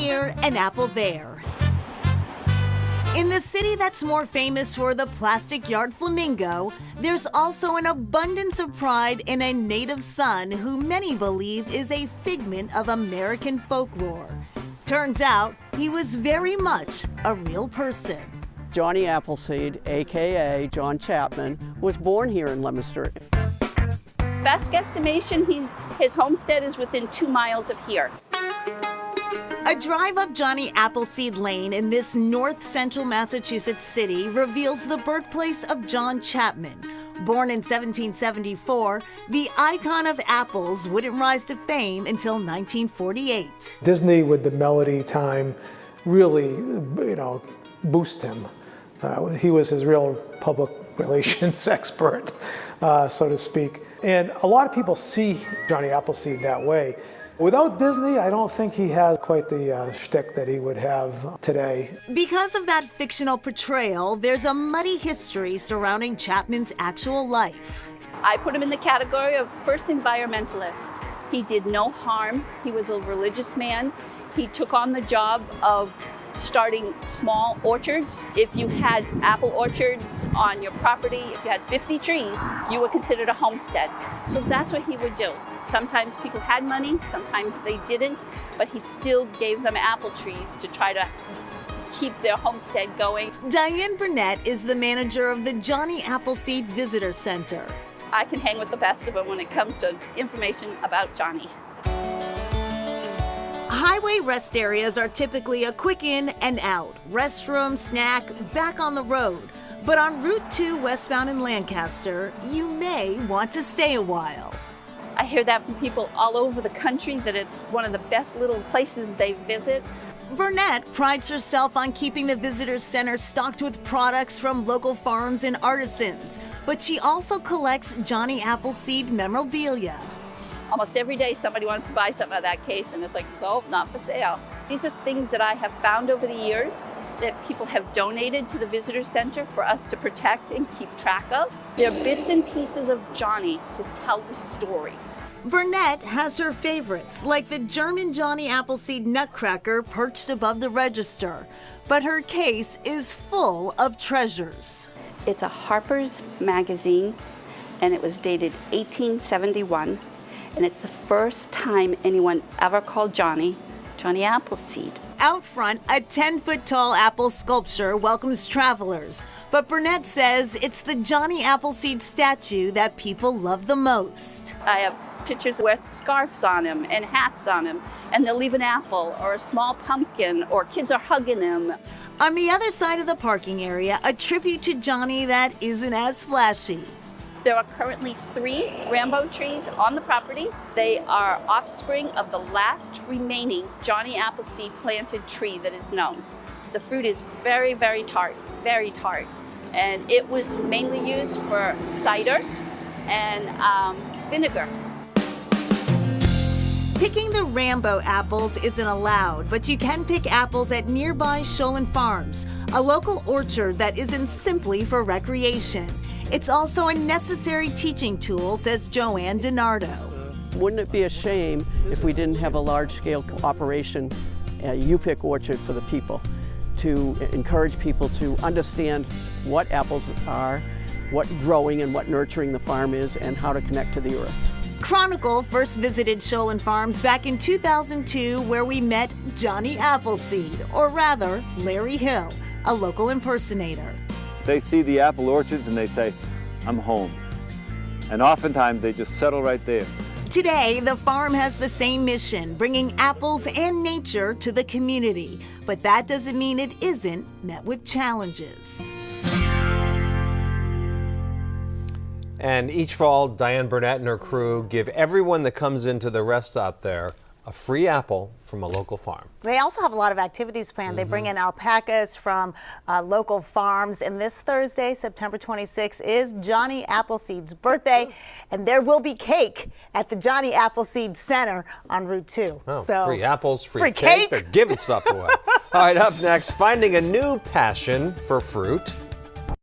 here, an apple there. In the city that's more famous for the plastic yard flamingo, there's also an abundance of pride in a native son who many believe is a figment of American folklore. Turns out, he was very much a real person. Johnny Appleseed, aka John Chapman, was born here in Leominster. Best guesstimation, his homestead is within 2 miles of here. A drive up Johnny Appleseed Lane in this north central Massachusetts city reveals the birthplace of John Chapman. Born in 1774, the icon of apples wouldn't rise to fame until 1948. Disney, with the Melody time, really, boost him. He was his real public relations expert, so to speak. And a lot of people see Johnny Appleseed that way. Without Disney, I don't think he has quite the shtick that he would have today. Because of that fictional portrayal, there's a muddy history surrounding Chapman's actual life. I put him in the category of first environmentalist. He did no harm. He was a religious man. He took on the job of starting small orchards. If you had apple orchards on your property, if you had 50 trees, you were considered a homestead. So that's what he would do. Sometimes people had money, sometimes they didn't, but he still gave them apple trees to try to keep their homestead going. Diane Burnett is the manager of the Johnny Appleseed Visitor Center. I can hang with the best of them when it comes to information about Johnny. Highway rest areas are typically a quick in and out, restroom, snack, back on the road. But on Route 2 westbound in Lancaster, you may want to stay a while. I hear that from people all over the country, that it's one of the best little places they visit. Burnett prides herself on keeping the visitor center stocked with products from local farms and artisans, but she also collects Johnny Appleseed memorabilia. Almost every day somebody wants to buy something out of that case, and it's like, oh, not for sale. These are things that I have found over the years that people have donated to the visitor center for us to protect and keep track of. They're bits and pieces of Johnny to tell the story. Burnett has her favorites, like the German Johnny Appleseed Nutcracker perched above the register, but her case is full of treasures. It's a Harper's magazine, and it was dated 1871, and it's the first time anyone ever called Johnny Appleseed. Out front, a 10-foot-tall apple sculpture welcomes travelers, but Burnett says it's the Johnny Appleseed statue that people love the most. I have pictures with scarves on him and hats on him, and they'll leave an apple or a small pumpkin, or kids are hugging him. On the other side of the parking area, a tribute to Johnny that isn't as flashy. There are currently 3 Rambo trees on the property. They are offspring of the last remaining Johnny Appleseed planted tree that is known. The fruit is very, very tart, and it was mainly used for cider and vinegar. Picking the Rambo apples isn't allowed, but you can pick apples at nearby Shelburne Farms, a local orchard that isn't simply for recreation. It's also a necessary teaching tool, says Joanne DiNardo. Wouldn't it be a shame if we didn't have a large-scale operation, a U-pick orchard for the people, to encourage people to understand what apples are, what growing and what nurturing the farm is, and how to connect to the earth. Chronicle first visited Shelburne Farms back in 2002, where we met Johnny Appleseed, or rather, Larry Hill, a local impersonator. They see the apple orchards and they say, I'm home. And oftentimes they just settle right there. Today, the farm has the same mission, bringing apples and nature to the community. But that doesn't mean it isn't met with challenges. And each fall, Diane Burnett and her crew give everyone that comes into the rest stop there a free apple from a local farm. They also have a lot of activities planned. They bring in alpacas from local farms. And this Thursday, September 26th, is Johnny Appleseed's birthday. And there will be cake at the Johnny Appleseed Center on Route 2. Oh, so, free apples, free cake. They're giving stuff away. All right, up next, finding a new passion for fruit.